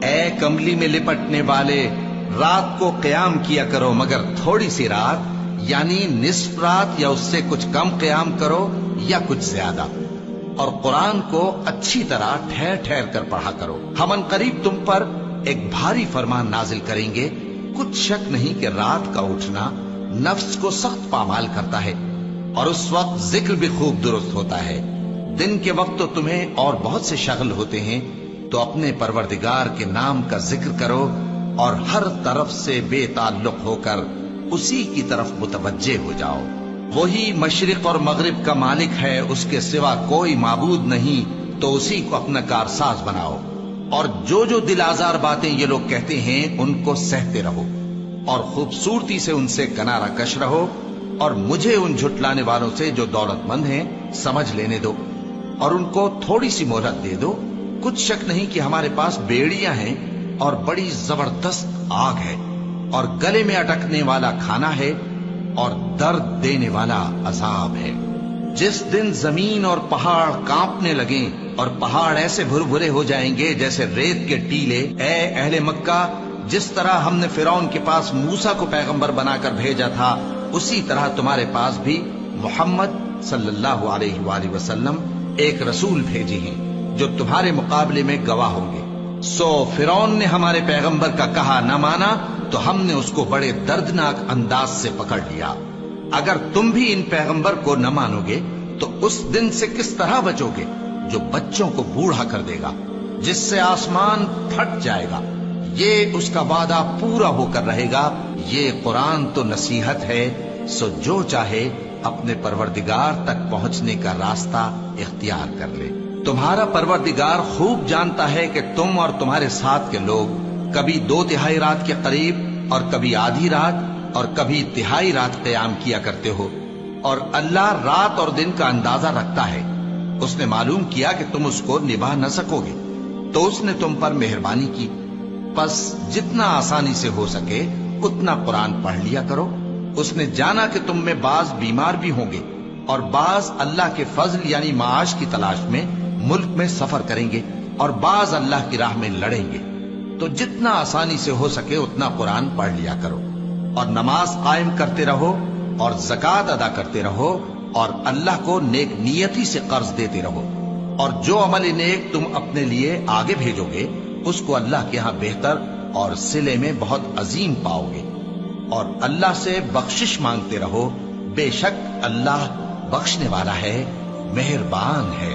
اے کملی میں لپٹنے والے، رات کو قیام کیا کرو مگر تھوڑی سی رات، یعنی نصف رات یا اس سے کچھ کم قیام کرو یا کچھ زیادہ، اور قرآن کو اچھی طرح ٹھہر ٹھہر کر پڑھا کرو۔ ہم ان قریب تم پر ایک بھاری فرمان نازل کریں گے، کچھ شک نہیں کہ رات کا اٹھنا نفس کو سخت پامال کرتا ہے، اور اس وقت ذکر بھی خوب درست ہوتا ہے۔ دن کے وقت تو تمہیں اور بہت سے شغل ہوتے ہیں، تو اپنے پروردگار کے نام کا ذکر کرو اور ہر طرف سے بے تعلق ہو کر اسی کی طرف متوجہ ہو جاؤ۔ وہی مشرق اور مغرب کا مالک ہے، اس کے سوا کوئی معبود نہیں، تو اسی کو اپنا کارساز بناؤ۔ اور جو جو دل آزار باتیں یہ لوگ کہتے ہیں ان کو سہتے رہو، اور خوبصورتی سے ان سے کنارہ کش رہو، اور مجھے ان جھٹلانے والوں سے جو دولت مند ہیں سمجھ لینے دو، اور ان کو تھوڑی سی مہلت دے دو۔ کچھ شک نہیں کہ ہمارے پاس بیڑیاں ہیں اور بڑی زبردست آگ ہے، اور گلے میں اٹکنے والا کھانا ہے، اور درد دینے والا عذاب ہے۔ جس دن زمین اور پہاڑ کانپنے لگیں اور پہاڑ ایسے بھربھرے ہو جائیں گے جیسے ریت کے ٹیلے، اے اہل مکہ، جس طرح ہم نے فرعون کے پاس موسیٰ کو پیغمبر بنا کر بھیجا تھا، اسی طرح تمہارے پاس بھی محمد صلی اللہ علیہ وآلہ وسلم ایک رسول بھیجے ہیں جو تمہارے مقابلے میں گواہ ہوں گے۔ سو فرعون نے ہمارے پیغمبر کا کہا نہ مانا تو ہم نے اس کو بڑے دردناک انداز سے پکڑ لیا۔ اگر تم بھی ان پیغمبر کو نہ مانو گے تو اس دن سے کس طرح بچو گے جو بچوں کو بوڑھا کر دے گا، جس سے آسمان پھٹ جائے گا۔ یہ اس کا وعدہ پورا ہو کر رہے گا۔ یہ قرآن تو نصیحت ہے، سو جو چاہے اپنے پروردگار تک پہنچنے کا راستہ اختیار کر لے۔ تمہارا پروردگار خوب جانتا ہے کہ تم اور تمہارے ساتھ کے لوگ کبھی 2/3 رات کے قریب اور کبھی آدھی رات اور کبھی تہائی رات قیام کیا کرتے ہو، اور اللہ رات اور دن کا اندازہ رکھتا ہے۔ اس نے معلوم کیا کہ تم اس کو نبھا نہ سکو گے تو اس نے تم پر مہربانی کی، پس جتنا آسانی سے ہو سکے اتنا قرآن پڑھ لیا کرو۔ اس نے جانا کہ تم میں بعض بیمار بھی ہوں گے اور بعض اللہ کے فضل یعنی معاش کی تلاش میں ملک میں سفر کریں گے، اور بعض اللہ کی راہ میں لڑیں گے، تو جتنا آسانی سے ہو سکے اتنا قرآن پڑھ لیا کرو، اور نماز قائم کرتے رہو اور زکوٰۃ ادا کرتے رہو، اور اللہ کو نیک نیتی سے قرض دیتے رہو، اور جو عمل نیک تم اپنے لیے آگے بھیجو گے اس کو اللہ کے ہاں بہتر اور صلے میں بہت عظیم پاؤ گے، اور اللہ سے بخشش مانگتے رہو، بے شک اللہ بخشنے والا ہے، مہربان ہے۔